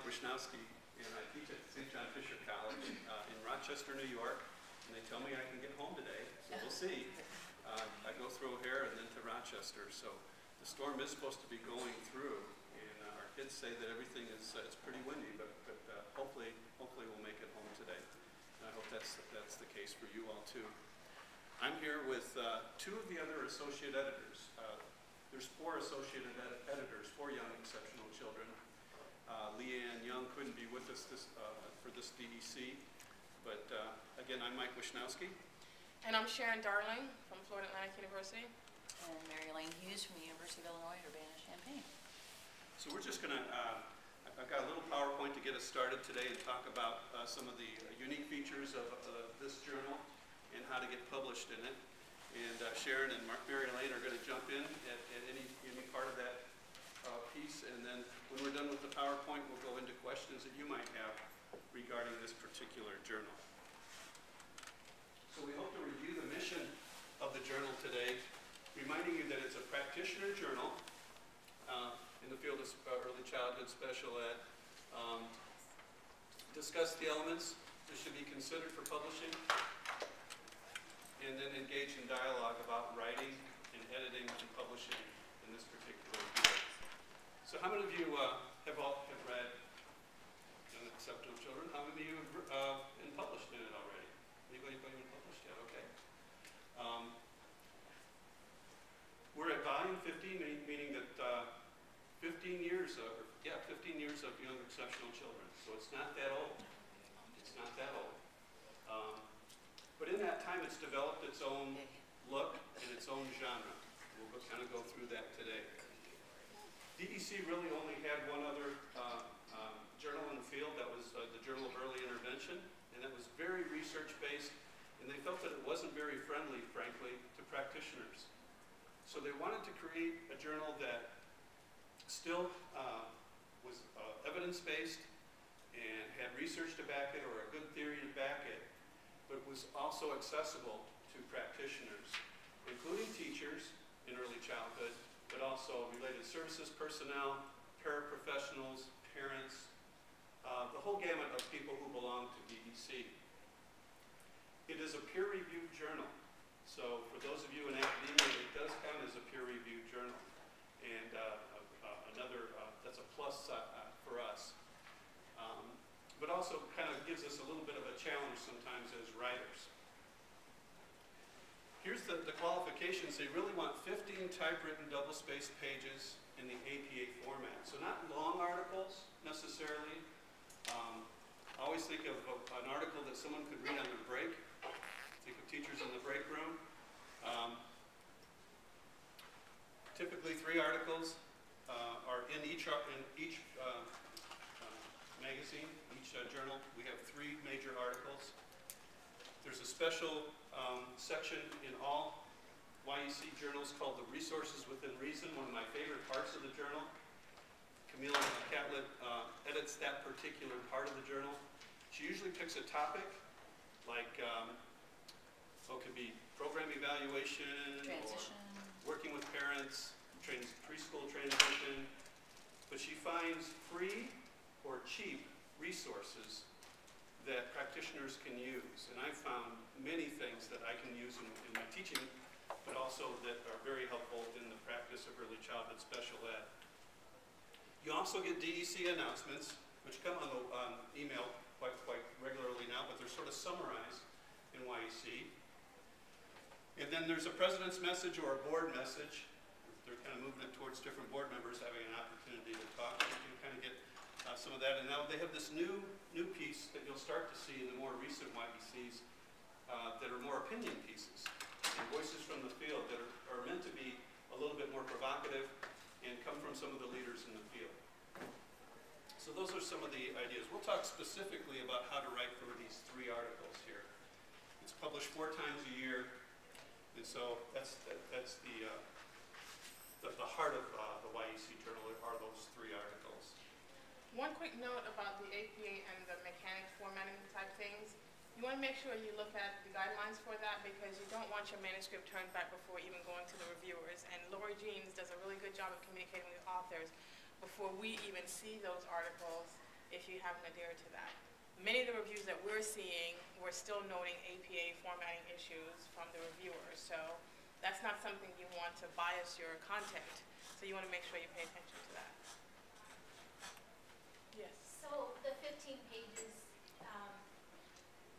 Wischnowski, and I teach at St. John Fisher College in Rochester, New York, and they tell me I can get home today, so we'll see. I go through O'Hare and then to Rochester, so the storm is supposed to be going through, and our kids say that everything is it's pretty windy, but hopefully we'll make it home today. And I hope that's the case for you all too. I'm here with two of the other associate editors. There's 4 associate editors, 4 young exceptional children. Leanne Young couldn't be with us for this DEC, but again, I'm Mike Wischnowski. And I'm Sharon Darling from Florida Atlantic University. And Mary-alayne Hughes from the University of Illinois, Urbana-Champaign. So we're just going to, I've got a little PowerPoint to get us started today and talk about some of the unique features of this journal and how to get published in it. And Sharon and Mary-alayne are going to jump in at any part of that piece, and then when we're done with the PowerPoint, we'll go into questions that you might have regarding this particular journal. So we hope to review the mission of the journal today, reminding you that it's a practitioner journal in the field of early childhood special ed. Discuss the elements that should be considered for publishing, and then engage in dialogue about writing and editing and publishing in this particular field. So how many of you have read Young Exceptional Children? How many of you have been published in it already? Anybody been published yet? Okay. We're at volume 15, meaning that 15 years of Young Exceptional Children. So it's not that old. It's not that old. But in that time, it's developed its own look and its own genre. We'll kind of go through that today. DEC really only had one other journal in the field. That was the Journal of Early Intervention, and that was very research-based, and they felt that it wasn't very friendly, frankly, to practitioners. So they wanted to create a journal that still was evidence-based and had research to back it or a good theory to back it, but was also accessible to practitioners, including teachers in early childhood, but also related services personnel, paraprofessionals, parents, the whole gamut of people who belong to DEC. It is a peer-reviewed journal. So for those of you in academia, it does count as a peer-reviewed journal. And that's a plus for us. But also kind of gives us a little bit of a challenge sometimes as writers. Here's the qualifications. They really want 15 typewritten double-spaced pages in the APA format. So not long articles necessarily. Always think of an article that someone could read on their break. Think of teachers in the break room. Typically 3 articles are in each magazine, each journal. We have 3 major articles. There's a special section in all YEC journals called the Resources Within Reason, one of my favorite parts of the journal. Camille Catlett edits that particular part of the journal. She usually picks a topic like, it could be program evaluation, Transition, or working with parents, preschool transition, but she finds free or cheap resources that practitioners can use. And I've found many things that I can use in my teaching, but also that are very helpful in the practice of early childhood special ed. You also get DEC announcements, which come on the email quite regularly now, but they're sort of summarized in YEC. And then there's a president's message or a board message. They're kind of moving it towards different board members having an opportunity to talk. You can kind of get some of that. And now they have this new piece that you'll start to see in the more recent YECs that are more opinion pieces and voices from the field that are meant to be a little bit more provocative and come from some of the leaders in the field. So those are some of the ideas. We'll talk specifically about how to write from these 3 articles here. It's published 4 times a year, and so that's the heart of the YEC journal are those 3 articles. One quick note about the APA and the mechanics formatting type things. You want to make sure you look at the guidelines for that, because you don't want your manuscript turned back before even going to the reviewers. And Lori Jeans does a really good job of communicating with authors before we even see those articles if you haven't adhered to that. Many of the reviews that we're seeing, we're still noting APA formatting issues from the reviewers. So that's not something you want to bias your content. So you want to make sure you pay attention to that. Yes. So the 15 pages,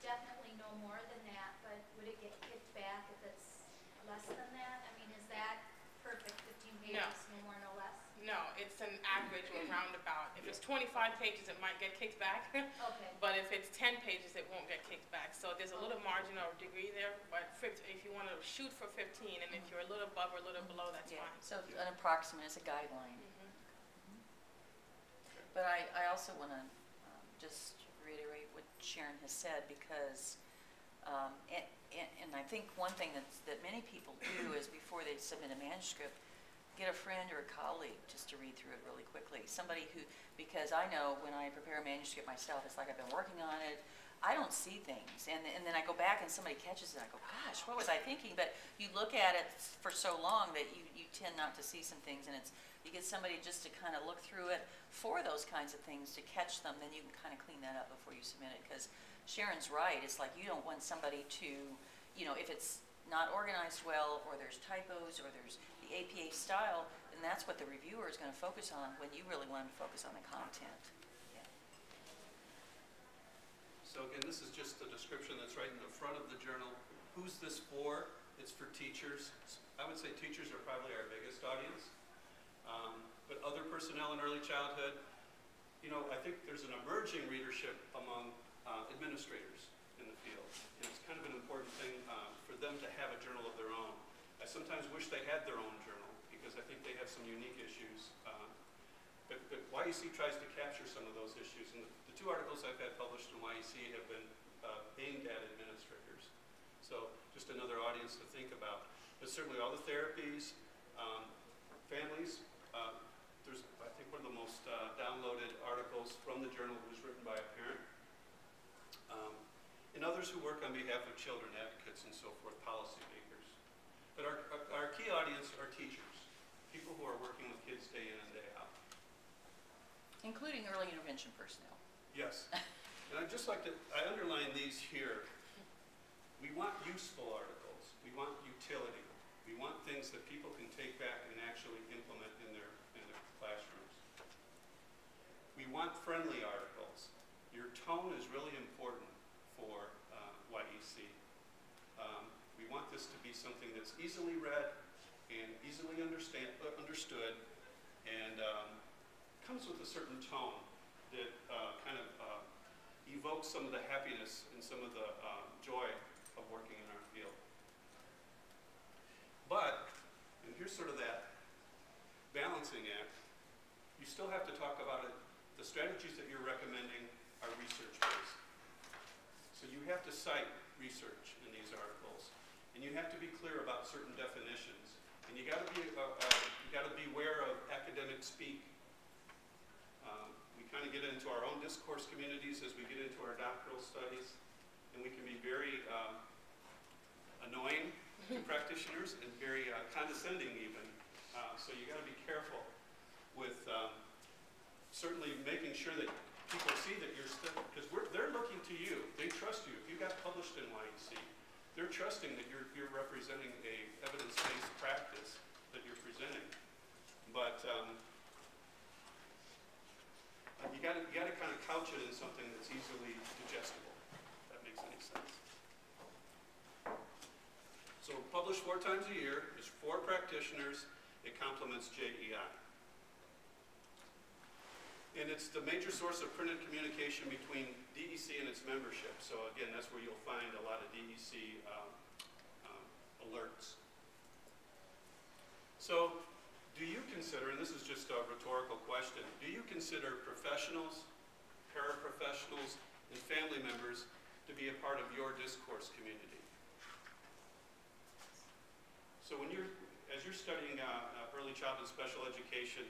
definitely no more than that, but would it get kicked back if it's less than that? I mean, is that perfect, 15 pages, no more, no less? No, it's an average or roundabout. If it's 25 pages, it might get kicked back. Okay. But if it's 10 pages, it won't get kicked back. So there's a little margin or degree there, but if you want to shoot for 15, and if you're a little above or a little below, that's Yeah, fine. so an approximate is a guideline. But I also want to just reiterate what Sharon has said, because, and I think one thing that many people do is before they submit a manuscript, get a friend or a colleague just to read through it really quickly. Somebody who, because I know when I prepare a manuscript myself, it's like I've been working on it, I don't see things, and then I go back and somebody catches it, and I go, gosh, what was I thinking? But you look at it for so long that you tend not to see some things, and you get somebody just to kind of look through it for those kinds of things to catch them, then you can kind of clean that up before you submit it. Because Sharon's right, it's like you don't want somebody to, if it's not organized well, or there's typos, or there's the APA style, then that's what the reviewer is going to focus on when you really want them to focus on the content. So again, this is just the description that's right in the front of the journal. Who's this for? It's for teachers. I would say teachers are probably our biggest audience. But other personnel in early childhood, I think there's an emerging readership among administrators in the field. And it's kind of an important thing for them to have a journal of their own. I sometimes wish they had their own journal, because I think they have some unique issues. But YEC tries to capture some of those issues. And the two articles I've had published in YEC have been aimed at administrators. So just another audience to think about. But certainly all the therapies, families, there's, I think, one of the most downloaded articles from the journal was written by a parent. And others who work on behalf of children advocates and so forth, policymakers. But our key audience are teachers, people who are working with kids day in and day out. Including early intervention personnel. Yes. And I'd just like to, I underline these here. We want useful articles. We want utility. We want things that people can take back and actually implement in their classrooms. We want friendly articles. Your tone is really important for YEC. We want this to be something that's easily read and easily understood, and comes with a certain tone that kind of evokes some of the happiness and some of the joy of working in our field. But, and here's sort of that balancing act, you still have to talk about it. The strategies that you're recommending are research-based. So you have to cite research in these articles, and you have to be clear about certain definitions. And you got to be aware of academic speak. We kind of get into our own discourse communities as we get into our doctoral studies, and we can be very annoying to practitioners and very condescending even. So you got to be careful with certainly making sure that people see that you're still, because they're looking to you. They trust you. If you got published in YEC, they're trusting that you're representing a evidence-based practice that you're presenting. But you got to kind of couch it in something that's easily digestible, if that makes any sense. So publish 4 times a year. There's 4 practitioners. It complements JEI. And it's the major source of printed communication between DEC and its membership. So again, that's where you'll find a lot of DEC alerts. So do you consider, and this is just a rhetorical question, do you consider professionals, paraprofessionals, and family members to be a part of your discourse community? So as you're studying early childhood special education,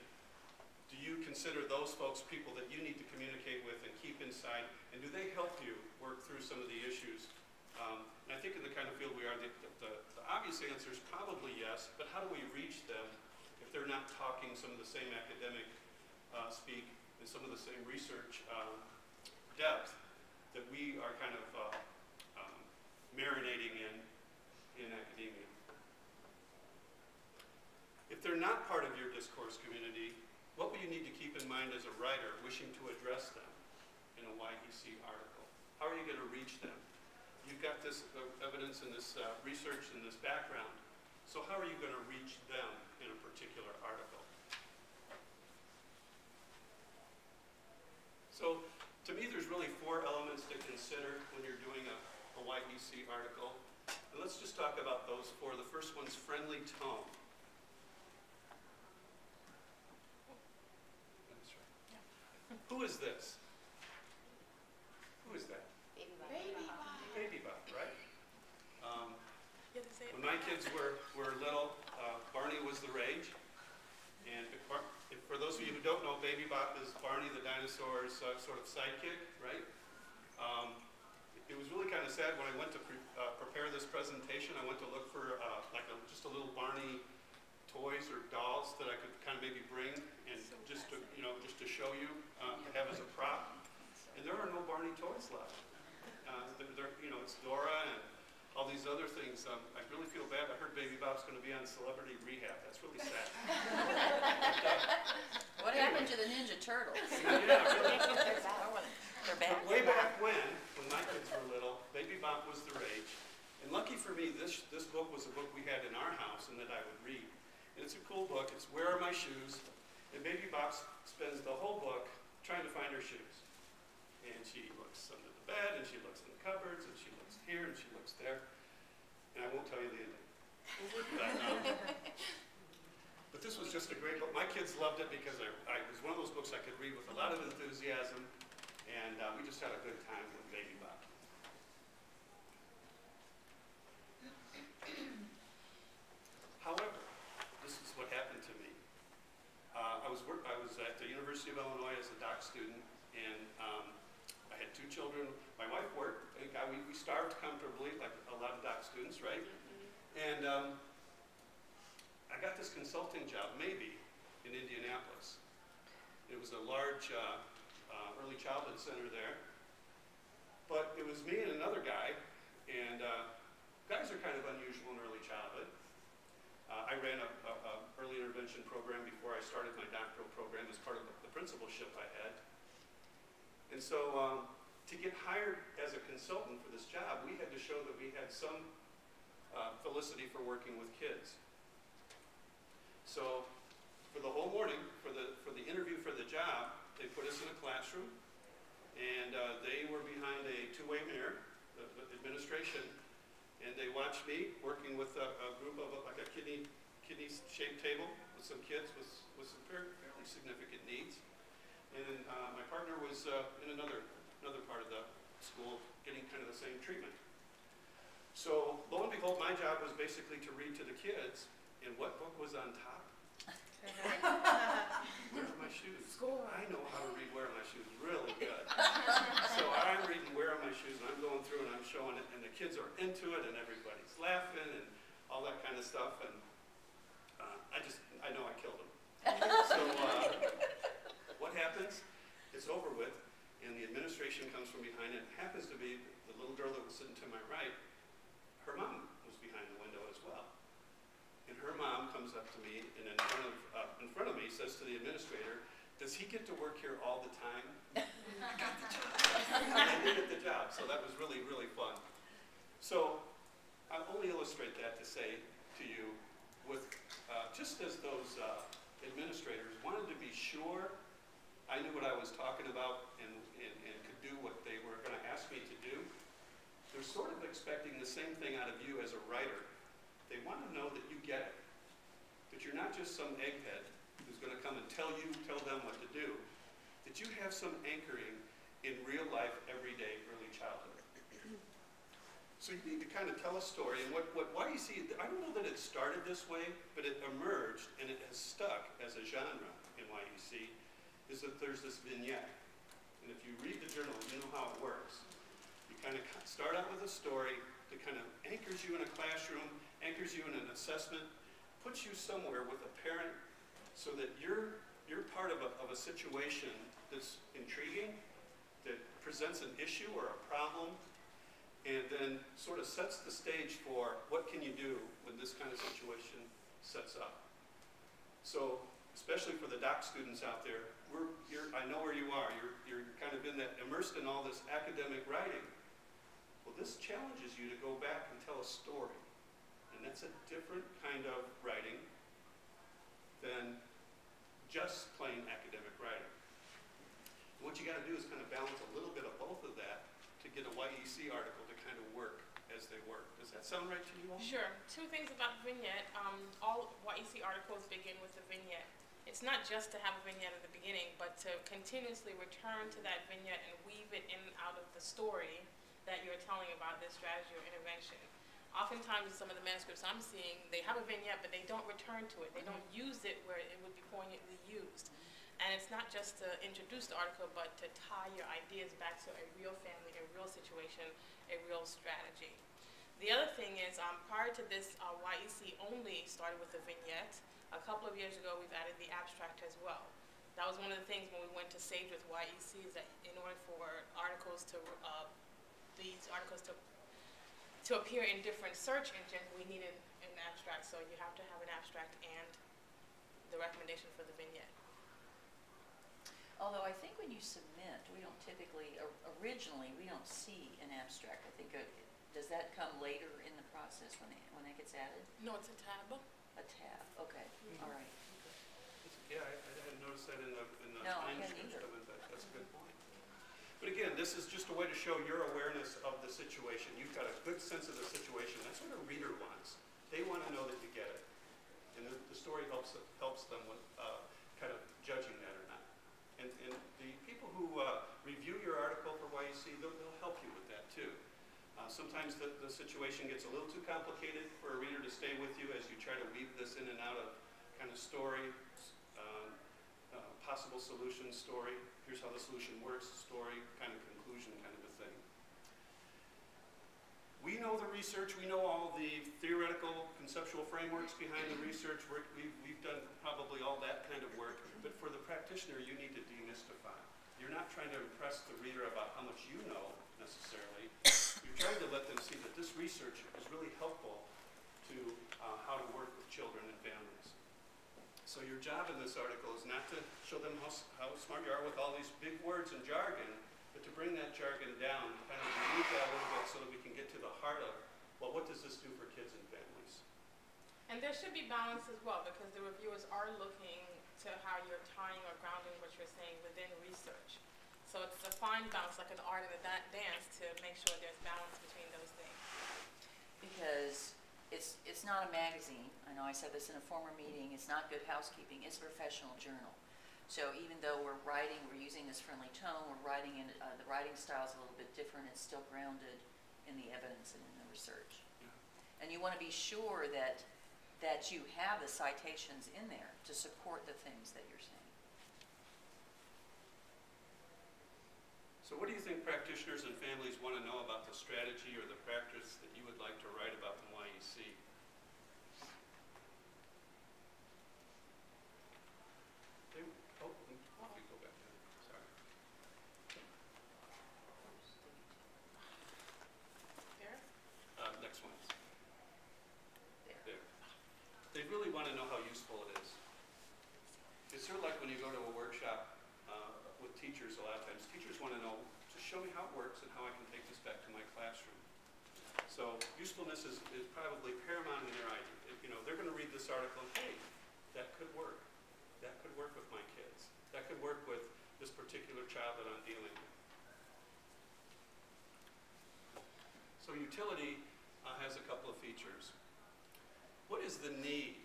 do you consider those folks people that you need to communicate with and keep inside? And do they help you work through some of the issues? And I think in the kind of field we are, the obvious answer is probably yes, but how do we reach them if they're not talking some of the same academic speak and some of the same research depth that we are kind of marinating in academia. If they're not part of your discourse community, what will you need to keep in mind as a writer wishing to address them in a YEC article? How are you going to reach them? You've got this evidence and this research and this background, so how are you going to reach them in a particular article? So, to me, there's really 4 elements to consider when you're doing a YEC article. And let's just talk about those 4. The first one's friendly tone. That's right. Yeah. Who is this? Who is that? Baby Bob. Baby Bob. Baby Bob, right? When my kids were little, Barney was the rage. And for those of you who don't know, Baby Bop is Barney the dinosaur's sort of sidekick, right? It was really kind of sad when I went to prepare this presentation. I went to look for just a little Barney toys or dolls that I could kind of maybe bring and just to show you, to have as a prop. And there are no Barney toys left. It's Dora and all these other things. I really feel bad. I heard Baby Bop's going to be on Celebrity Rehab. That's really sad. What happened to the Ninja Turtles? Yeah, really. They're back. But way back when my kids were little, Baby Bop was the rage. And lucky for me, this book was a book we had in our house and that I would read. And it's a cool book. It's Where Are My Shoes? And Baby Bop spends the whole book trying to find her shoes. And she looks under the bed, and she looks in the cupboards, and she looks here, and she looks there. And I won't tell you the ending. But this was just a great book. My kids loved it because it was one of those books I could read with a lot of enthusiasm, and we just had a good time with Baby Bop. However, this is what happened to me. I was at the University of Illinois as a doc student, and I had 2 children. My wife worked. We starved comfortably, like a lot of doc students, right? And I got this consulting job, maybe, in Indianapolis. It was a large early childhood center there. But it was me and another guy, and guys are kind of unusual in early childhood. I ran a early intervention program before I started my doctoral program as part of the principalship I had. And so to get hired as a consultant for this job, we had to show that we had some felicity for working with kids. So for the whole morning, for the interview for the job, they put us in a classroom, and they were behind a 2-way mirror, the administration, and they watched me working with a group of like a kidney-shaped table with some kids with some fairly significant needs. And then my partner was in another part of the school getting kind of the same treatment. So lo and behold, my job was basically to read to the kids, and what book was on top? Where Are My Shoes? Score. I know how to read Where Are My Shoes really good. So I'm reading Where Are My Shoes, and I'm going through and I'm showing it, and the kids are into it, and everybody's laughing and all that kind of stuff, and I know I killed them. So what happens? It's over with, and the administration comes from behind it. It happens to be the little girl that was sitting to my right. Her mom was behind the window as well. And her mom comes up to me and in front of me says to the administrator, "Does he get to work here all the time?" I got the job. I did get the job, so that was really, really fun. So I'll only illustrate that to say to you, with just as those administrators wanted to be sure I knew what I was talking about and could do what they were going to ask me to do, they're sort of expecting the same thing out of you as a writer. They want to know that you get it, that you're not just some egghead who's going to come and tell them what to do, that you have some anchoring in real life, everyday, early childhood. So you need to kind of tell a story, and why you see it, I don't know that it started this way, but it emerged and it has stuck as a genre in YEC, is that there's this vignette. And if you read the journal, you know how it works. You kind of start out with a story that kind of anchors you in a classroom, anchors you in an assessment, puts you somewhere with a parent so that you're part of of a situation that's intriguing, that presents an issue or a problem, and then sort of sets the stage for what can you do when this kind of situation sets up. So, especially for the doc students out there, I know where you are. You're kind of immersed in all this academic writing. Well, this challenges you to go back and tell a story. And that's a different kind of writing than just plain academic writing. And what you got to do is kind of balance a little bit of both of that to get a YEC article to kind of work as they work. Does that sound right to you all? Sure. Two things about vignette. All YEC articles begin with a vignette. It's not just to have a vignette at the beginning, but to continuously return to that vignette and weave it in and out of the story that you're telling about this strategy or intervention. Oftentimes in some of the manuscripts I'm seeing, they have a vignette, but they don't return to it. They don't use it where it would be poignantly used. And it's not just to introduce the article, but to tie your ideas back to a real family, a real situation, a real strategy. The other thing is, prior to this, YEC only started with a vignette. A couple of years ago, we've added the abstract as well. That was one of the things when we went to Sage with YEC, is that in order for articles to, these articles to appear in different search engines, we needed an abstract. So you have to have an abstract and the recommendation for the vignette. Although I think when you submit, we don't typically, originally, we don't see an abstract. I think, does that come later in the process when it gets added? No, it's a tab. A tab, okay, all right. Yeah, I hadn't noticed that in the No, I hadn't manuscripts either. coming back. That's a good point. But again, this is just a way to show your awareness of the situation. You've got a good sense of the situation. That's what a reader wants. They want to know that you get it. And the story helps them with kind of judging that or not. And the people who review your article for YEC, they'll help you with that too. Sometimes the situation gets a little too complicated for a reader to stay with you as you try to weave this in and out of kind of story, possible solution story, here's how the solution works, story, kind of conclusion kind of a thing. We know the research, we know all the theoretical, conceptual frameworks behind the research work. We've done probably all that kind of work, but for the practitioner, you need to demystify. You're not trying to impress the reader about how much you know, necessarily. You're trying to let them see that this research is really helpful to how to work with children and families. So your job in this article is not to show them how smart you are with all these big words and jargon, but to bring that jargon down, kind of remove that a little bit so that we can get to the heart of, well, what does this do for kids and families? And there should be balance as well, because the reviewers are looking to how you're tying or grounding what you're saying within research. So it's a fine balance, like an art and a dance, to make sure there's balance between those things. Because it's not a magazine. I know I said this in a former meeting. It's not good housekeeping. It's a professional journal. So even though we're using this friendly tone, we're writing in, the writing style is a little bit different. It's still grounded in the evidence and in the research. Yeah. And you want to be sure that you have the citations in there to support the things that you're saying. So what do you think practitioners and families want to know about the strategy or the practice that you would like to write about in YEC? You go back there. Sorry. There? Next one. There. They really want to know how useful it is. It's sort of like when you go to a workshop with teachers. A lot of times teachers want to know, just show me how it works and how I can take this back to my classroom. So usefulness is probably paramount in their idea. They're going to read this article and, hey, that could work. That could work with my kids. That could work with this particular child that I'm dealing with. So utility has a couple of features. What is the need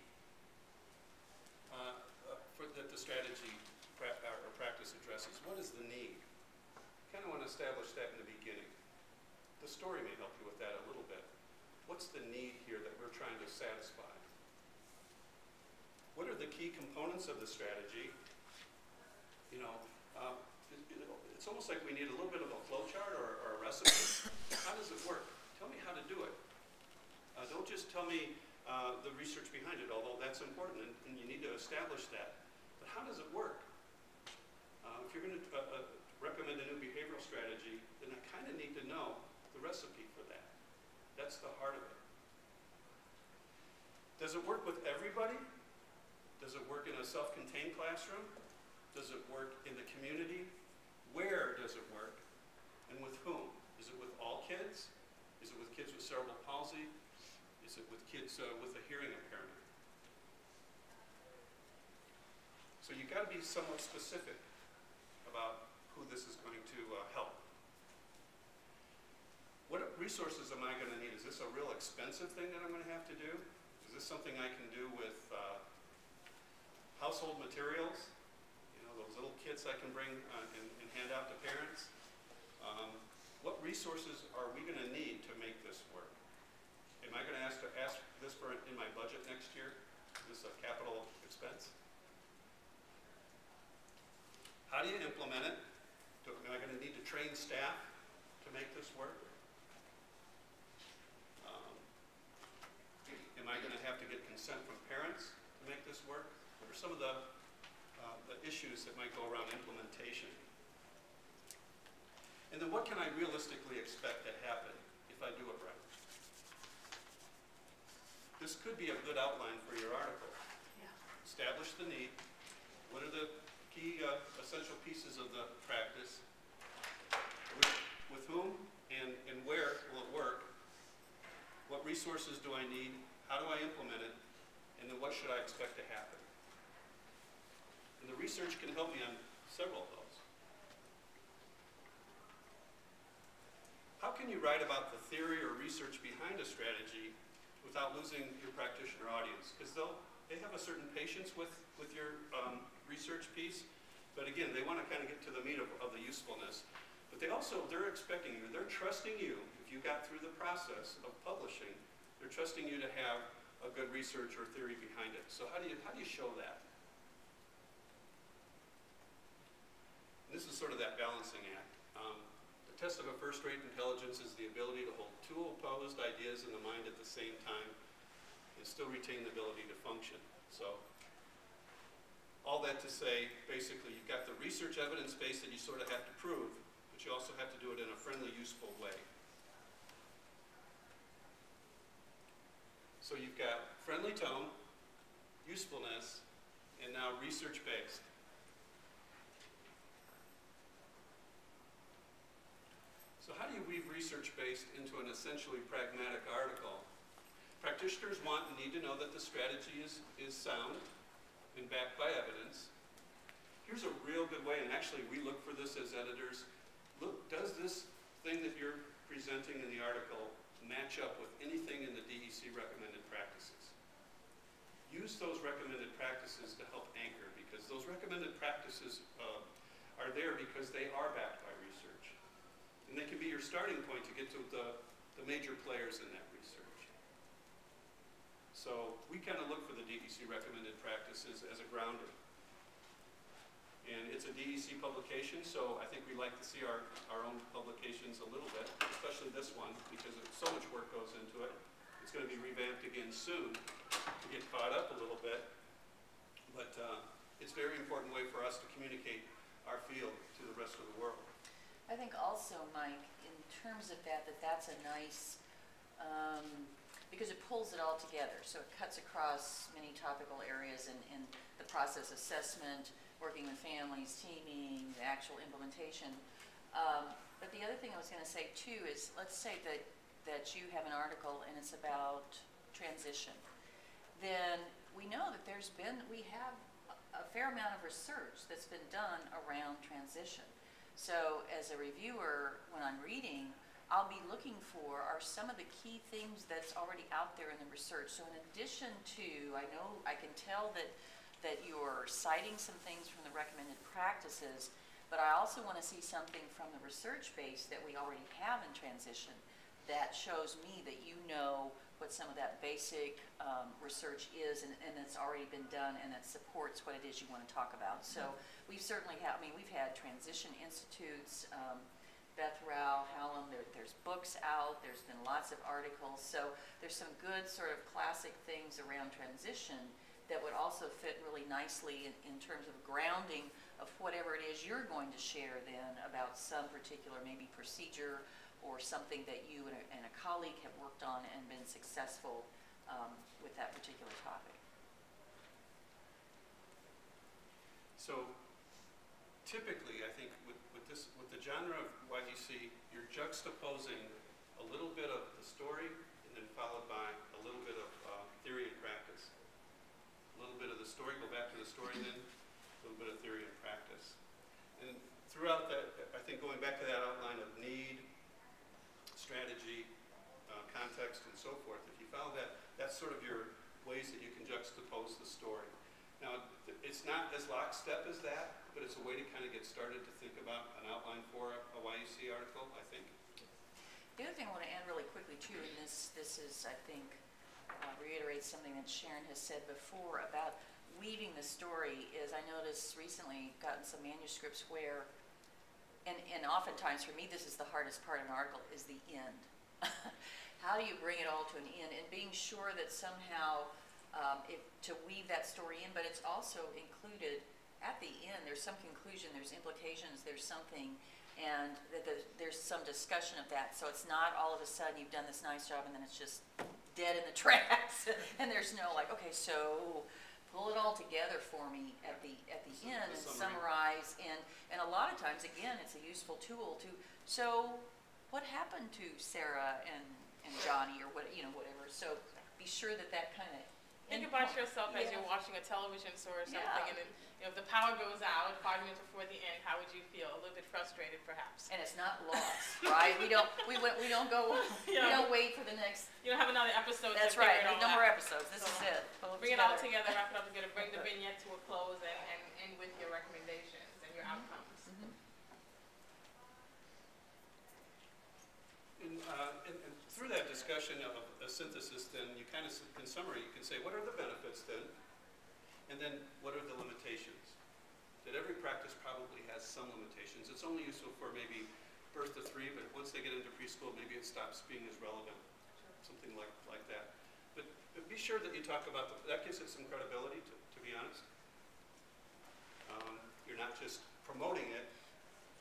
that the strategy or practice addresses? What is the need? You kind of want to establish that in the beginning. The story may help you with that a little bit. What's the need here that we're trying to satisfy? What are the key components of the strategy? It's almost like we need a little bit of a flow chart or a recipe. How does it work? Tell me how to do it. Don't just tell me the research behind it, although that's important and you need to establish that. But how does it work? know the recipe for that. That's the heart of it. Does it work with everybody? Does it work in a self-contained classroom? Does it work in the community? Where does it work? And with whom? Is it with all kids? Is it with kids with cerebral palsy? Is it with kids with a hearing impairment? So you've got to be somewhat specific about who this is going to help. What resources am I going to need? Is this a real expensive thing that I'm going to have to do? Is this something I can do with household materials? You know, those little kits I can bring and hand out to parents? What resources are we going to need to make this work? Am I going to ask this for in my budget next year? Is this a capital expense? How do you implement it? Am I going to need to train staff to make this work? Am I going to have to get consent from parents to make this work? What are some of the issues that might go around implementation? And then what can I realistically expect to happen if I do it right? This could be a good outline for your article. Yeah. Establish the need. What are the key essential pieces of the practice? With whom and where will it work? What resources do I need? How do I implement it? And then what should I expect to happen? And the research can help me on several of those. How can you write about the theory or research behind a strategy without losing your practitioner audience? Because they have a certain patience with your research piece, but again, they want to kind of get to the meat of the usefulness. But they're expecting you, they're trusting you, if you got through the process of publishing, they're trusting you to have a good research or theory behind it. So how do you show that? And this is sort of that balancing act. The test of a first-rate intelligence is the ability to hold two opposed ideas in the mind at the same time and still retain the ability to function. So all that to say, basically, you've got the research evidence base that you sort of have to prove, but you also have to do it in a friendly, useful way. So you've got friendly tone, usefulness, and now research-based. So how do you weave research-based into an essentially pragmatic article? Practitioners want and need to know that the strategy is sound and backed by evidence. Here's a real good way, and actually we look for this as editors. Look, does this thing that you're presenting in the article match up with anything in the DEC recommended practices? Use those recommended practices to help anchor, because those recommended practices are there because they are backed by research. And they can be your starting point to get to the major players in that research. So we kind of look for the DEC recommended practices as a grounder. And it's a DEC publication, so I think we like to see our own publications a little bit, especially this one, because so much work goes into it. It's going to be revamped again soon to get caught up a little bit. But it's a very important way for us to communicate our field to the rest of the world. I think also, Mike, in terms of that's a nice, because it pulls it all together. So it cuts across many topical areas in the process assessment, working with families, teaming, the actual implementation. But the other thing I was going to say too is, let's say that you have an article and it's about transition. Then we know that we have a fair amount of research that's been done around transition. So as a reviewer, when I'm reading, I'll be looking for are some of the key things that's already out there in the research. So in addition to, I know I can tell that you're citing some things from the recommended practices, but I also want to see something from the research base that we already have in transition that shows me that you know what some of that basic research is and that's already been done and that supports what it is you want to talk about. So we've certainly had, we've had transition institutes, Beth Rao, Hallam, there's books out, there's been lots of articles, so there's some good sort of classic things around transition that would also fit really nicely in terms of grounding of whatever it is you're going to share then about some particular maybe procedure or something that you and a colleague have worked on and been successful with that particular topic. So typically, I think with the genre of YGC, you're juxtaposing a little bit of the story and then followed by a little bit of theory and practice. A little bit of the story, go back to the story, and then a little bit of theory and practice. And throughout that, I think going back to that outline of need, strategy, context, and so forth, if you follow that, that's sort of your ways that you can juxtapose the story. Now, it's not as lockstep as that, but it's a way to kind of get started to think about an outline for a YUC article, I think. The other thing I want to add really quickly too, and this is, I think, reiterates something that Sharon has said before about weaving the story, is I noticed recently gotten some manuscripts where, and oftentimes for me this is the hardest part of an article, is the end. How do you bring it all to an end, and being sure that somehow to weave that story in, but it's also included at the end. There's some conclusion, there's implications, there's something, and that there's some discussion of that. So it's not all of a sudden you've done this nice job and then it's just dead in the tracks, and there's no like, okay, so pull it all together for me at the end and summarize. And a lot of times, again, it's a useful tool to. So what happened to Sarah and Johnny, or what, whatever. So be sure that kind of. Think about yourself as you're watching a television show or something, and then, if the power goes out 5 minutes before the end, how would you feel? A little bit frustrated, perhaps. And it's not lost, right? We don't go. We don't wait for the next. You don't have another episode. That's right. No more episodes. This is it. Bring it all together, wrap it up together, bring the vignette to a close, and end with your recommendations and your outcomes. And through that discussion of a synthesis, then you kind of, in summary, you can say, what are the benefits then? And then what are the limitations? That every practice probably has some limitations. It's only useful for maybe birth to 3, but once they get into preschool, maybe it stops being as relevant. Something like that. But be sure that you talk about, that gives it some credibility, to be honest. You're not just promoting it,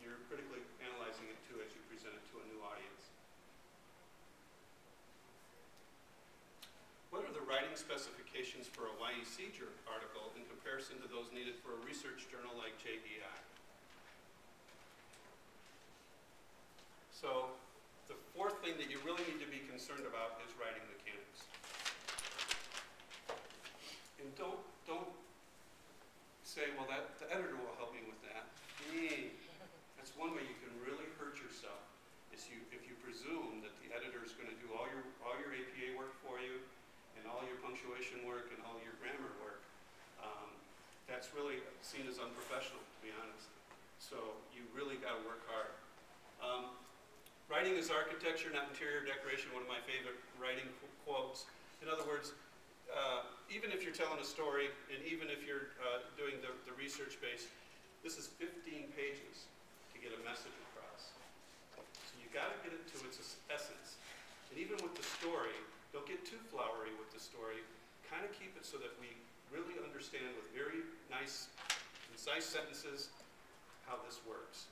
you're critically analyzing it too as you present it to a new audience. What are the writing specifications for a YEC article in comparison to those needed for a research journal like JEI? So the fourth thing that you really need to be concerned about is writing mechanics. And don't say, well, the editor will help me with that. That's one way you can really hurt yourself, is if you presume that the editor is going to do all your APA work for you, and all your punctuation work and all your grammar work. That's really seen as unprofessional, to be honest. So you really got to work hard. Writing is architecture, not interior decoration, one of my favorite writing quotes. In other words, even if you're telling a story, and even if you're doing the research-based, this is 15 pages to get a message across. So you got to get it to its essence. And even with the story, don't get too flowery with the story. Kind of keep it so that we really understand with very nice, concise sentences how this works.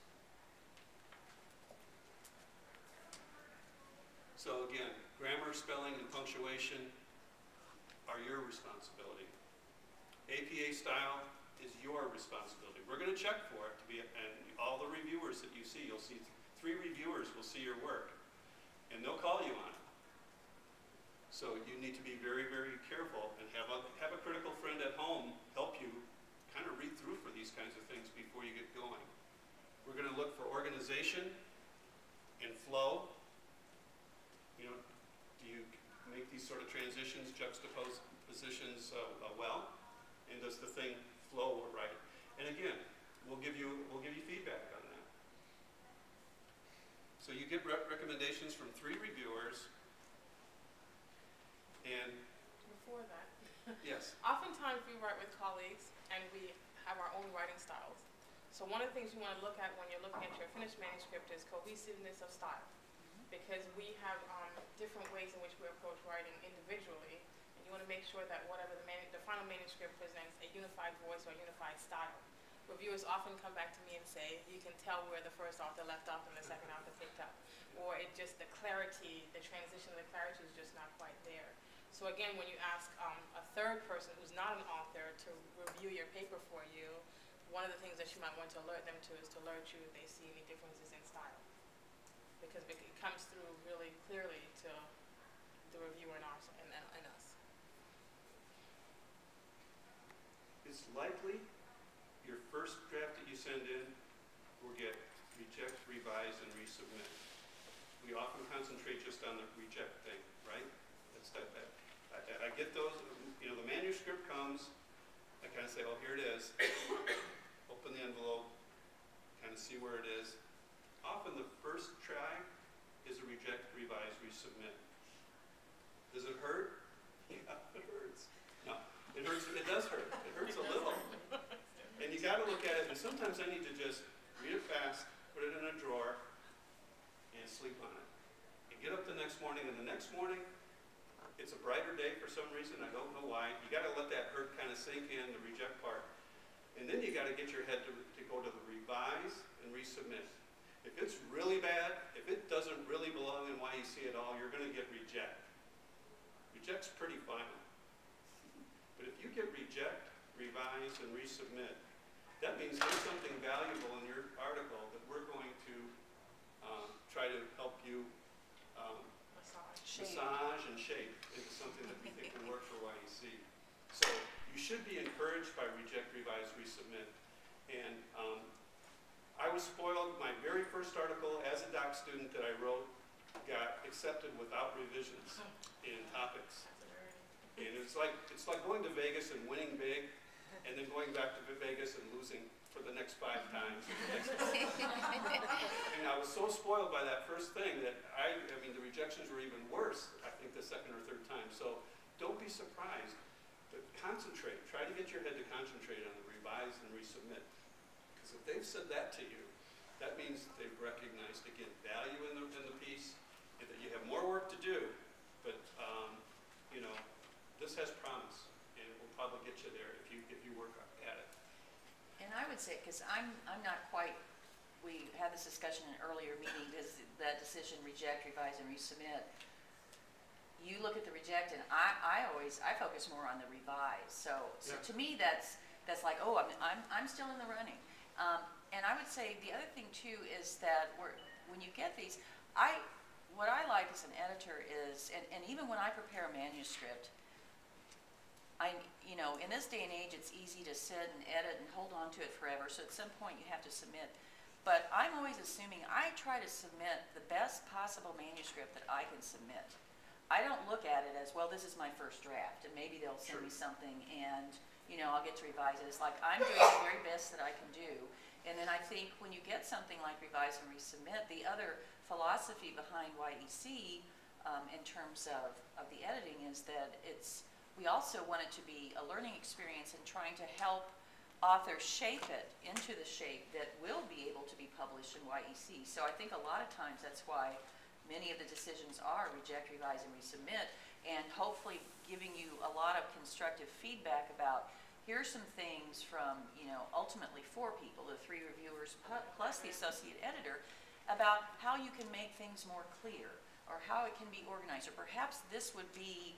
So again, grammar, spelling, and punctuation are your responsibility. APA style is your responsibility. We're going to check for it to be, and all the reviewers that you see, you'll see 3 reviewers will see your work, and they'll call you on it. So you need to be very, very careful and have a critical friend at home help you kind of read through for these kinds of things before you get going. We're going to look for organization and flow. Do you make these sort of transitions, juxtapose positions well? And does the thing flow right? And again, we'll give you feedback on that. So you get recommendations from 3 reviewers. And before that, yes. Oftentimes we write with colleagues and we have our own writing styles. So one of the things you want to look at when you're looking at your finished manuscript is cohesiveness of style, because we have different ways in which we approach writing individually, and you want to make sure that whatever the final manuscript presents a unified voice or a unified style. reviewers often come back to me and say, you can tell where the first author left off and the second author picked up. Or it just, the clarity, the transition of the clarity is just not quite there. So again, when you ask a third person who's not an author to review your paper for you, one of the things that you might want to alert them to is to alert you if they see any differences in style. Because it comes through really clearly to the reviewer and us. It's likely your first draft that you send in will get reject, revise, and resubmit. We often concentrate just on the reject thing, right? That's that. I get those, you know, the manuscript comes, I kind of say, oh, here it is. Open the envelope, kind of see where it is. Often the first try is a reject, revise, resubmit. Does it hurt? Yeah, it hurts. No, it hurts. It does hurt. It hurts a little. And you got to look at it, and sometimes I need to just read it fast, put it in a drawer, and sleep on it. And get up the next morning, and the next morning, it's a brighter day for some reason. I don't know why. You got to let that hurt kind of sink in, the reject part. And then you got to get your head to go to the revise and resubmit. If it's really bad, if it doesn't really belong in YEC at all, you're going to get reject. Reject's pretty final. But if you get reject, revise, and resubmit, that means there's something valuable in your article that we're going to try to help you massage and shape into something that we think will work for YEC. So you should be encouraged by reject, revise, resubmit. And I was spoiled. My very first article as a doc student that I wrote got accepted without revisions in topics. And it's like going to Vegas and winning big, and then going back to Vegas and losing for the next 5 times. And I was so spoiled by that first thing that I mean, the rejections were even worse, I think, the second or third time. So don't be surprised, but concentrate. Try to get your head to concentrate on the revise and resubmit. Because if they've said that to you, that means they've recognized, again, value in the piece, and that you have more work to do, but you know, this has promise, and it will probably get you there if you work at it. And I would say, because I'm not quite, we had this discussion in an earlier meeting, does that decision reject, revise, and resubmit? You look at the reject, and I focus more on the revise. So Yeah. to me, that's like, oh, I'm still in the running. And I would say the other thing too is that when you get these, what I like as an editor is, and even when I prepare a manuscript, you know, in this day and age, it's easy to sit and edit and hold on to it forever. So at some point, you have to submit. But I'm always assuming I try to submit the best possible manuscript that I can submit. I don't look at it as, well, this is my first draft, and maybe they'll send me something, and you know, I'll get to revise it. It's like I'm doing the very best that I can do. And then I think when you get something like revise and resubmit, the other philosophy behind YEC in terms of the editing is that we also want it to be a learning experience in trying to help authors shape it into the shape that will be able to be published in YEC. So I think a lot of times that's why many of the decisions are reject, revise, and resubmit, and hopefully giving you a lot of constructive feedback about here's some things from, you know, ultimately 4 people, the 3 reviewers plus the associate editor, about how you can make things more clear, or how it can be organized, or perhaps this would be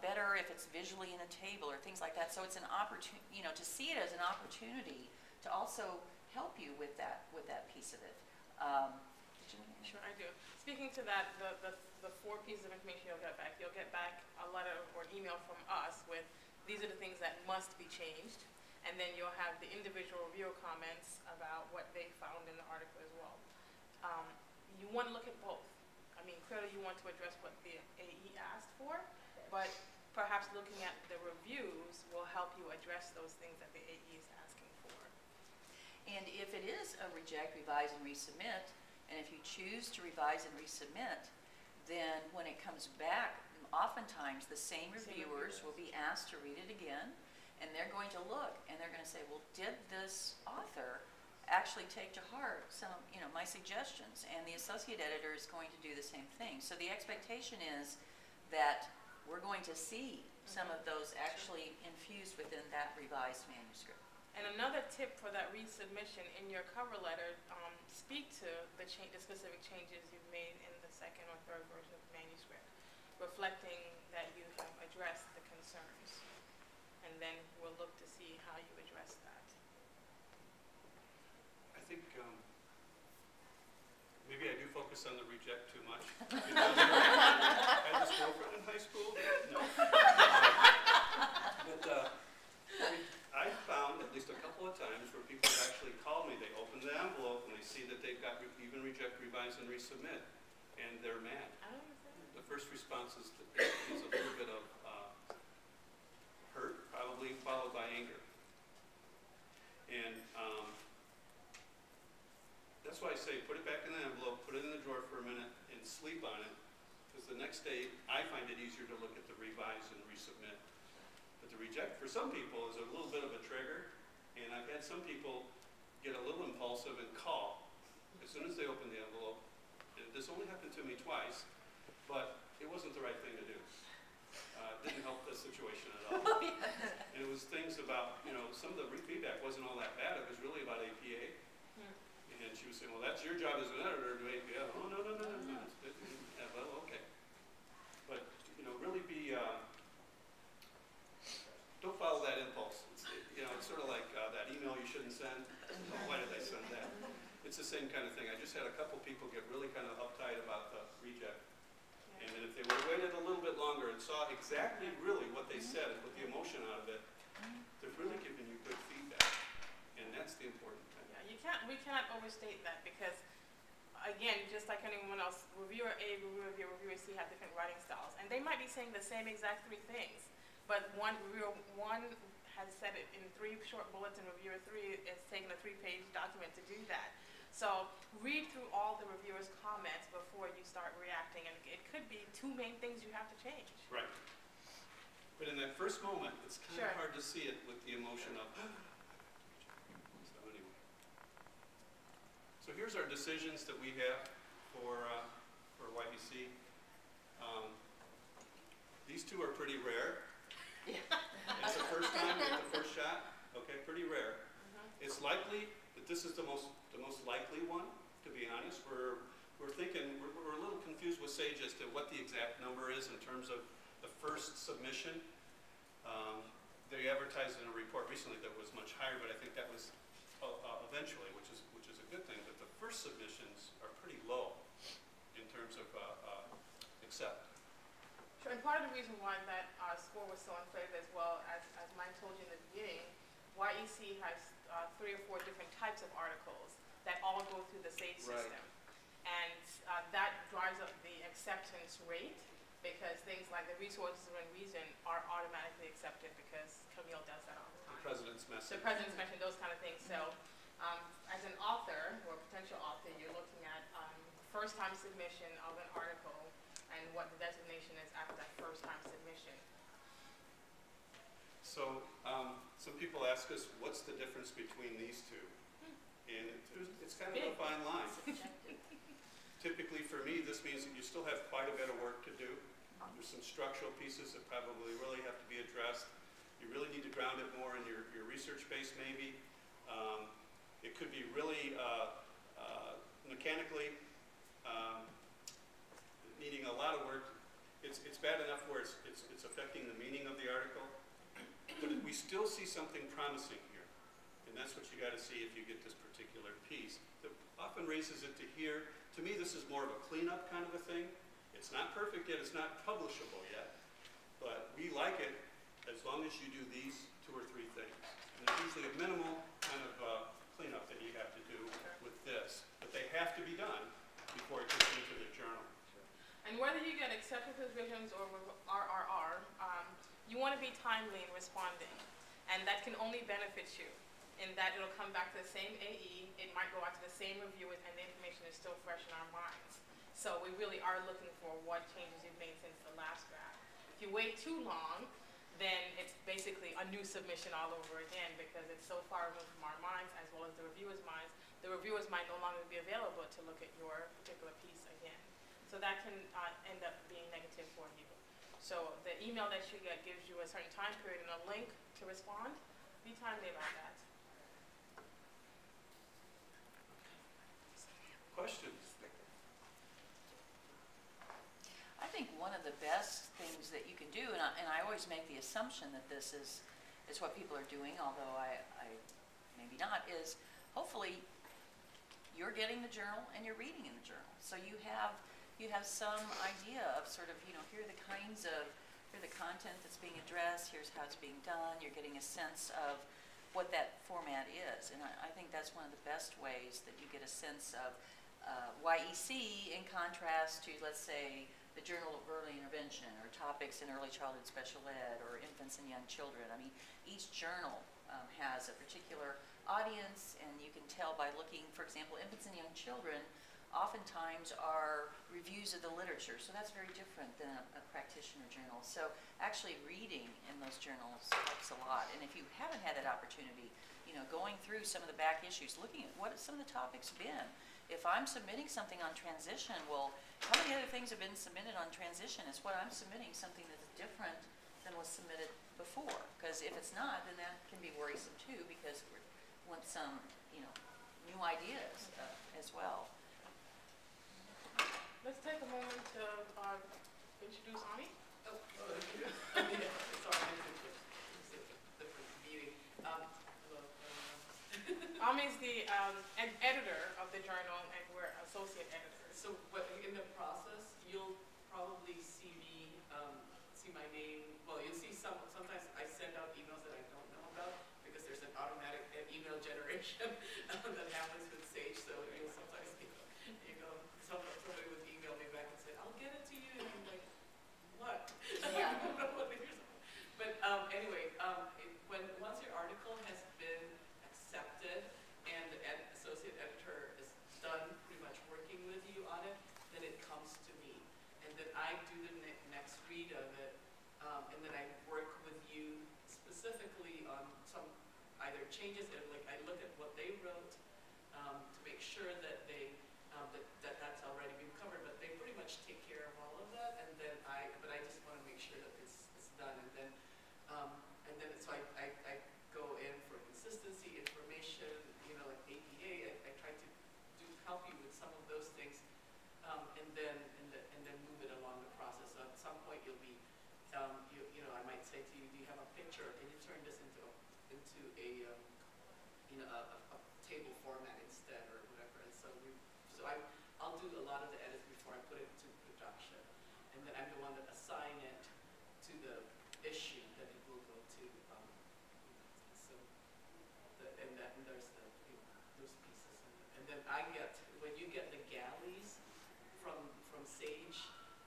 better if it's visually in a table, or things like that. So it's an opportunity, you know, to see it as an opportunity to also help you with that piece of it. Sure, I do. Speaking to that, the 4 pieces of information you'll get back a letter or an email from us with these are the things that must be changed, and then you'll have the individual reviewer comments about what they found in the article as well. You want to look at both. I mean, clearly you want to address what the AE asked for, but perhaps looking at the reviews will help you address those things that the AE is asking for. And if it is a reject, revise, and resubmit, and if you choose to revise and resubmit, then when it comes back, oftentimes the same reviewers will be asked to read it again, and they're going to look and they're going to say, well, did this author actually take to heart some, you know, my suggestions? And the associate editor is going to do the same thing. So the expectation is that we're going to see some of those actually infused within that revised manuscript. And another tip for that resubmission, in your cover letter, speak to the specific changes you've made in the second or third version of the manuscript, reflecting that you have addressed the concerns. And then we'll look to see how you address that. I think maybe I do focus on the reject too much. I had this girlfriend in high school. No. But I found at least a couple of times where people actually call me, they open the envelope and they see that they've got even reject, revise, and resubmit, and they're mad. The first response is a little bit of hurt, probably followed by anger. And that's why I say put it back in the envelope, put it in the drawer for a minute, and sleep on it. Because the next day, I find it easier to look at the revise and resubmit. But the reject, for some people, is a little bit of a trigger. And I've had some people get a little impulsive and call as soon as they open the envelope. And this only happened to me twice, but it wasn't the right thing to do. It didn't help the situation at all. And it was things about, some of the feedback wasn't all that bad. It was really about APA. And she was saying, well, that's your job as an editor to APA. Oh, no. Yeah, well, okay. But, really don't follow that impulse. It's sort of like that email you shouldn't send. Oh, why did I send that? It's the same kind of thing. I just had a couple people get really kind of uptight about the reject. And then if they would have waited a little bit longer and saw exactly really what they said and put the emotion out of it, they're really giving you good feedback. And that's the important thing. Yeah, we cannot overstate that because, again, just like anyone else, reviewer A, reviewer B, reviewer C have different writing styles. And they might be saying the same exact three things, but reviewer 1 has said it in 3 short bullets, and reviewer 3 is taking a 3-page document to do that. So read through all the reviewer's comments before you start reacting, and it could be 2 main things you have to change. Right. But in that first moment, it's kind of hard to see it with the emotion of, so anyway. So here's our decisions that we have for YBC. These 2 are pretty rare. It's the first time with the first shot. Okay, pretty rare. It's likely that this is the most likely one, to be honest. We're thinking, we're a little confused with Sage as to what the exact number is in terms of the first submission. They advertised in a report recently that was much higher, but I think that was eventually, which is a good thing. But the first submissions are pretty low in terms of accept. Sure, and part of the reason why that score was so inflated as well, as Mike told you in the beginning, YEC has 3 or 4 different types of articles that all go through the SAGE system. And that drives up the acceptance rate because things like the resources and reason are automatically accepted because Camille does that all the time. The president's message. The president's message, those kind of things. So as an author or potential author, you're looking at first-time submission of an article and what the designation is after that first-time submission. So some people ask us, what's the difference between these 2? And it's kind of a fine line. Typically for me, this means that you still have quite a bit of work to do. There's some structural pieces that probably really have to be addressed. You really need to ground it more in your research base maybe. It could be really mechanically needing a lot of work. It's bad enough where it's affecting the meaning of the article, but we still see something promising here. And that's what you got to see if you get this particular piece. That often raises it to here. To me, this is more of a cleanup kind of a thing. It's not perfect yet, it's not publishable yet, but we like it as long as you do these 2 or 3 things. And there's usually a minimal kind of cleanup that you have to do with this, but they have to be done before it gets into the journal. And whether you get accepted revisions or RRR, you want to be timely in responding, and that can only benefit you in that it'll come back to the same AE, it might go out to the same reviewers, and the information is still fresh in our minds. So we really are looking for what changes you've made since the last draft. If you wait too long, then it's basically a new submission all over again because it's so far removed from our minds as well as the reviewers' minds. The reviewers might no longer be available to look at your particular piece again. So that can end up being negative for you. So the email that you get gives you a certain time period and a link to respond. Be timely about that. questions? I think one of the best things that you can do, and I always make the assumption that this is what people are doing, although I maybe not, is hopefully you're getting the journal and you're reading in the journal. So you have some idea of sort of, here are the kinds of, here are the content that's being addressed, here's how it's being done, you're getting a sense of what that format is. And I think that's one of the best ways that you get a sense of YEC in contrast to, let's say, the Journal of Early Intervention, or Topics in Early Childhood Special Ed, or Infants and Young Children. I mean, each journal has a particular audience, and you can tell by looking, for example, Infants and Young Children oftentimes are reviews of the literature, so that's very different than a practitioner journal. So actually reading in those journals helps a lot. And if you haven't had that opportunity, going through some of the back issues, looking at what some of the topics been. If I'm submitting something on transition, well, how many other things have been submitted on transition? Is what I'm submitting something that's different than was submitted before? Because if it's not, then that can be worrisome too, because we want some, new ideas as well. Let's take a moment to introduce Ami. Oh, yeah, sorry, it's a different meeting. Hello. Ami is the editor of the journal, and we're associate editors. So in the process, you'll probably see me, see my name. Well, you'll see sometimes I send out emails that I don't know about because there's an automatic email generation that happens with Sage. So you'll sometimes, somebody would email me back and say, I'll get it to you. And I'm like, what? Yeah. I don't know what it is. But anyway, once your article has been accepted and an associate editor is done pretty much working with you on it, then it comes to me. And then I do the next read of it, and then I work with you specifically on some either changes, like I look at what they wrote to make sure that that's already been covered, but they pretty much take care of all of that, and then I just want to make sure that it's done, and then so I go in for consistency, information, like APA, I try to help you with some of those things, and then move it along the process. So at some point you'll be, I might say to you, do you have a picture? Can you turn this into a table format instead, or whatever? And so I'll do a lot of the edits before I put it to production, and then I'm the one that assign it to the issue that it will go to. So and there's those pieces, and then when you get the galleys from Sage,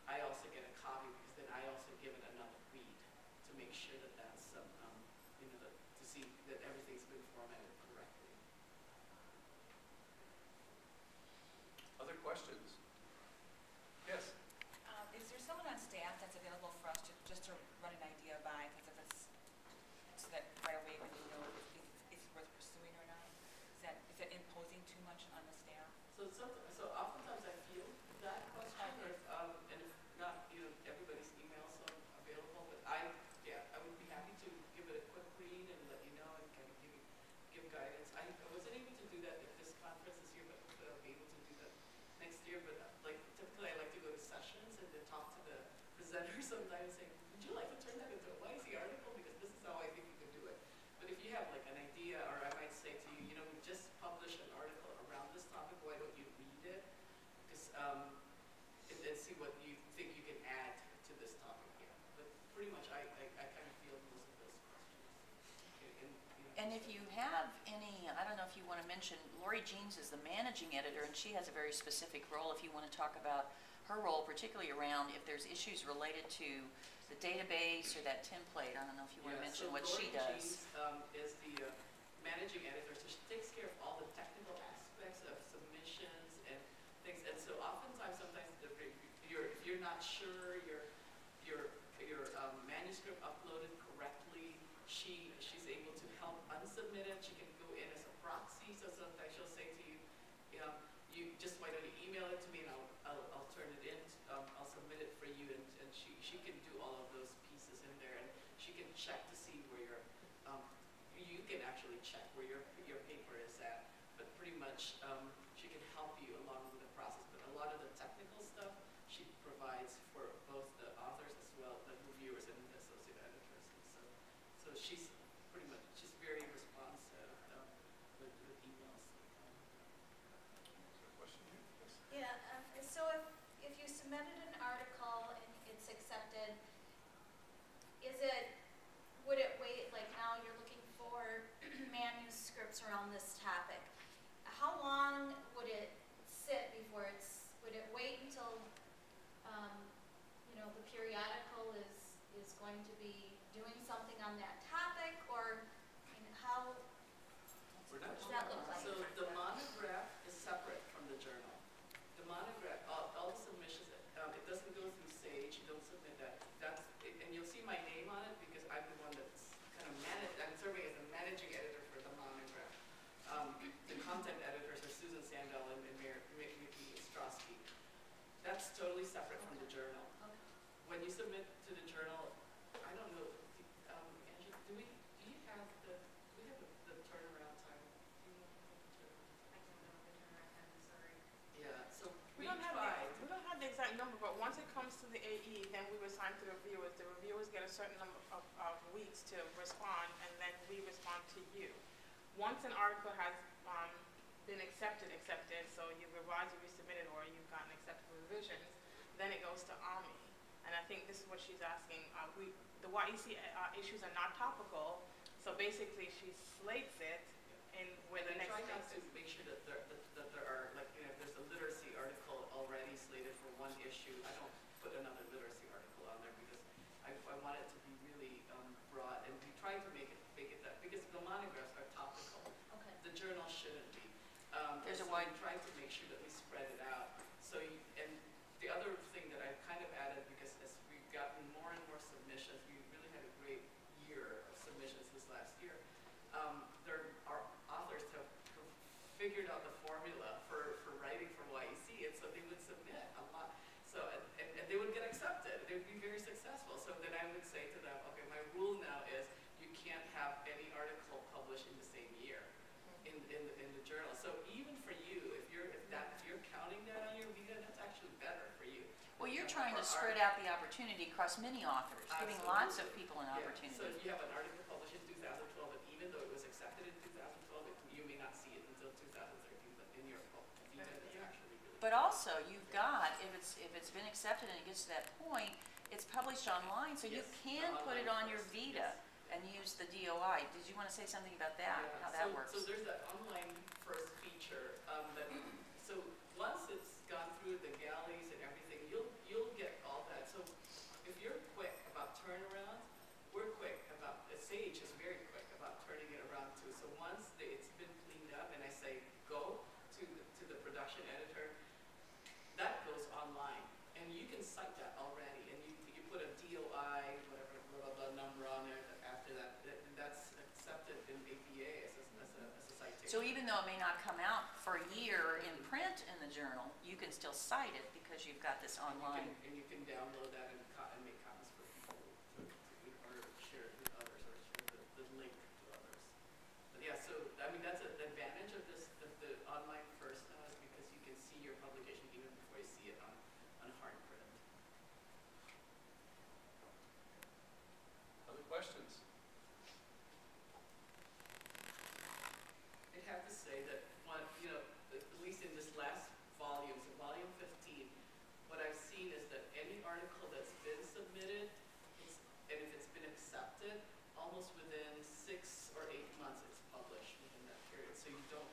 I also get a copy, because then I also give it another read to make sure that that's to see that everything's been formatted correctly. Other questions? Yes? Is there someone on staff that's available for us just to run an idea by, because if it's, so that right away we know if it's worth pursuing or not? Is that imposing too much on the staff? So oftentimes I feel that question, and if not, everybody's emails are available, but I would be happy to give it a quick read and let you know and kind of give guidance. I wasn't able to do that at this conference this year, but hopefully I'll be able to do that next year. But typically I like to go to sessions and then talk to the presenter sometimes, saying, would you like to turn that into a YC article? Because this is how I think you can do it. But if you have like an idea, or I might say to you, we just published an article around this topic, why don't you read it? Because and then see what you think you can add to this topic here. But pretty much I kind of feel most of those questions. And if you have any, I don't know if you want to mention, Lori Jeans is the managing editor, and she has a very specific role. If you want to talk about her role, particularly around if there's issues related to the database or that template, I don't know if you want to mention what she does. Lori Jeans is the managing editor, so she takes care of all the technical aspects of submissions and things. And so oftentimes, sometimes if you're not sure your manuscript uploaded correctly, she's able to help unsubmit it. She can go in as a proxy. So sometimes she'll say to you, you just why don't you email it to me, and I'll turn it in. I'll submit it for you, and she can do all of those pieces in there, and she can check to see where you can actually check where your paper is at. But pretty much she she can help you along with the process. But a lot of the technical stuff she provides for both the authors as well, the reviewers and the associate editors. And so she's pretty much, she's very responsive with emails. Is there a question here? Yes. Yeah, so if you submitted an article and it's accepted, would it wait, like now you're looking for manuscripts around this topic. How long would it sit before would it wait until, the periodical is going to be doing something on that topic, or how does that look like? So the monograph is separate from the journal. The monograph, all the submissions, it doesn't go through Sage. You don't submit that. And you'll see my name on it because I'm the one that's kind of I'm serving as the managing editor for the monograph. The content editors are Susan Sandell and Wischnowski. That's totally separate from the journal. Okay. When you submit to the journal, I don't know, Angela, do we have the turnaround time? Do you know the turnaround? I don't know the turnaround time, I'm sorry. Yeah, so We we don't tried. have the exact number, but once it comes to the AE, then we assign to the reviewers. The reviewers get a certain number of weeks to respond, and then we respond to you. Once an article has been accepted, so you've revised, you resubmitted, or you've gotten acceptable revisions, then it goes to AMI. And I think this is what she's asking. The YEC issues are not topical, so basically she slates it in where the next try not thing to make sure that there are, like, if there's a literacy article already slated for one issue, I don't put another literacy article on there because I want it to be really broad, and we try to make it that, because the monographs are topical. Okay. The journal shouldn't be. There's a so wide. we try to make sure that we spread it out. So and the other thing that I've kind of added, because as we've gotten more and more submissions, we really had a great year of submissions this last year. Our authors have figured out the formula for writing for YEC, and so they would submit a lot. So and they would get accepted. They would be very successful. So then I would say to them, okay, my rule now is you can't have any article published in the same year in the journal. So even for you, if you're counting that on your visa, that's actually better for you. Well, you're trying to spread out the opportunity across many authors, giving lots of people an opportunity. So if you have an article published in 2012, and even though it was accepted in 2012, you may not see it until 2013, but in your visa, that's actually really But also, you've got, if it's been accepted and it gets to that point, it's published online, so you Yes, can put it on your first, Vita yes. and use the DOI. Did you want to say something about that, Yeah, how that works? So there's that online first feature so once it's gone through the galleys and everything, you'll get all that. So if you're quick about turnaround, we're quick about, Sage is very quick about turning it around too. So once it's been cleaned up and I say go to the production editor, that goes online and you can cite that already, and you put a DOI, whatever, blah, blah, blah number on there after that, and that's accepted in APA as a citation. So even though it may not come out for a year in print in the journal, you can still cite it because you've got this online. And you can download that and make copies for people or share it with others, or share the link to others. But yeah, so I mean that's an advantage of this, of the online first now, is because you can see your publication even before you see it on hard print. Other questions? I have to say that at least in this last volume, so volume 15, what I've seen is that any article that's been submitted, and if it's been accepted, almost within 6 or 8 months it's published within that period. So you don't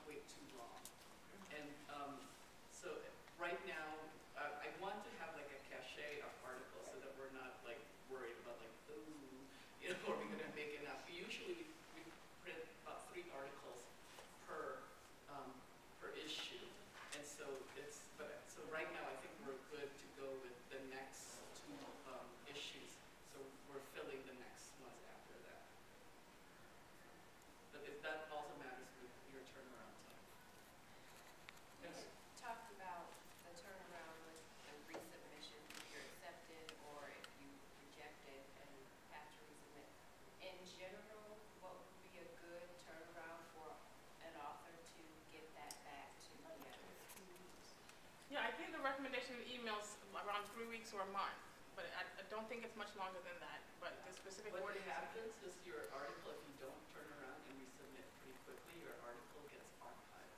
around 3 weeks or a month, but I don't think it's much longer than that, but the specific What wording is. happens is your article, if you don't turn around and resubmit pretty quickly, your article gets archived.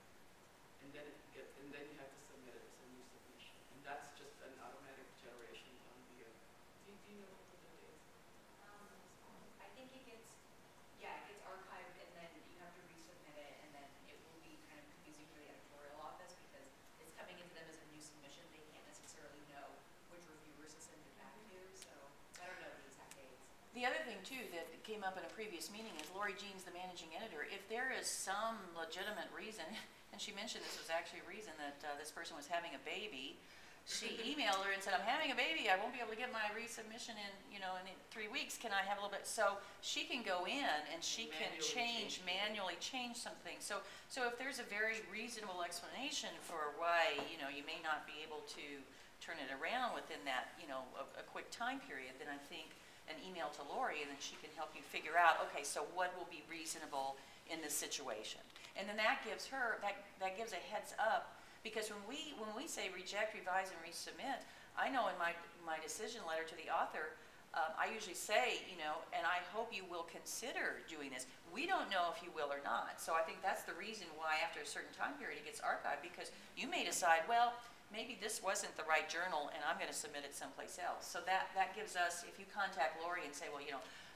And then and then you have to submit it as a new submission. And that's just an automatic generation on the, do you know what the date is? I think it gets, yeah, it gets archived and then you have to resubmit it and then it will be kind of confusing for the editorial office because it's coming into them as a new submission. They can't necessarily know which reviewers to send it back to, so I don't know the exact dates. The other thing too that came up in a previous meeting is Lori Jean's the managing editor. If there is some legitimate reason, and she mentioned this was actually a reason that this person was having a baby, she emailed her and said, I'm having a baby, I won't be able to get my resubmission in, in 3 weeks, can I have a little bit? So she can go in and she can manually change something. So if there's a very reasonable explanation for why, you may not be able to turn it around within that, a quick time period, then I think an email to Lori and then she can help you figure out, okay, so what will be reasonable in this situation? And then that gives her, that gives a heads up. Because when we say reject, revise, and resubmit, I know in my decision letter to the author, I usually say, and I hope you will consider doing this. We don't know if you will or not. So I think that's the reason why after a certain time period it gets archived, because you may decide, well, maybe this wasn't the right journal and I'm going to submit it someplace else. So that gives us, if you contact Lori and say, well,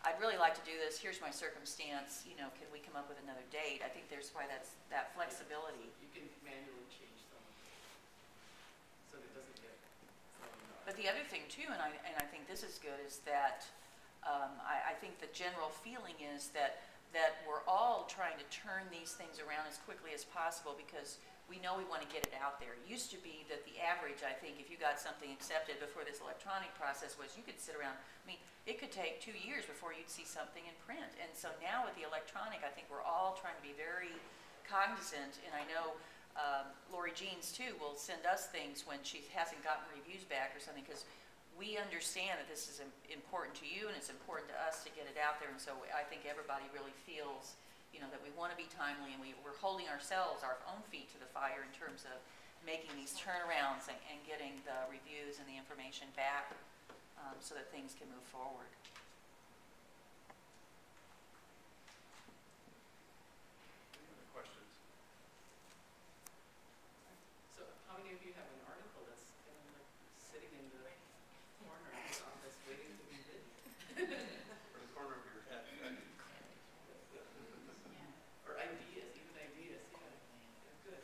I'd really like to do this, here's my circumstance, can we come up with another date? I think there's why that flexibility. You can manually change them so that it doesn't get thrown out. But the other thing too, and I think this is good, is that I think the general feeling is that we're all trying to turn these things around as quickly as possible because we know we want to get it out there. It used to be that the average, I think, if you got something accepted before this electronic process was you could sit around, it could take 2 years before you'd see something in print. And so now with the electronic, I think we're all trying to be very cognizant, and I know Lori Jeans too will send us things when she hasn't gotten reviews back or something, because we understand that this is important to you and it's important to us to get it out there. And so I think everybody really feels that we want to be timely, and we're holding ourselves, our own feet to the fire in terms of making these turnarounds and getting the reviews and the information back so that things can move forward. Any other questions? So how many of you have an article that's kind of like sitting in the corner of your office waiting to be written? Or the corner of your head, right? Or ideas, even ideas, yeah. Good.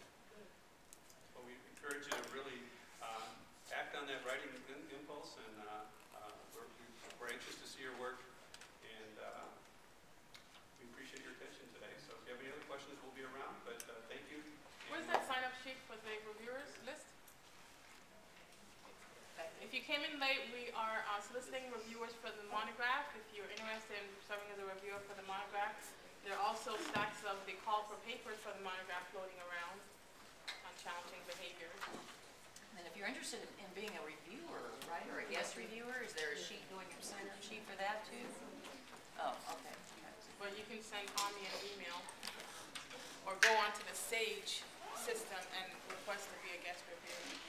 Well, we encourage you to really act on that writing impulse, and we're anxious to see your work, and we appreciate your attention today. So if you have any other questions, we'll be around, but thank you. Where's that sign-up sheet for the reviewers list? If you came in late, we are soliciting reviewers for the monograph. If you're interested in serving as a reviewer for the monograph, there are also stacks of the call for papers for the monograph floating around on challenging behavior. And if you're interested in being a reviewer, right, or a guest reviewer, is there a sheet going to sign up sheet for that too? Oh, okay. But you can send Tommy an email or go onto the Sage system and request to be a guest reviewer.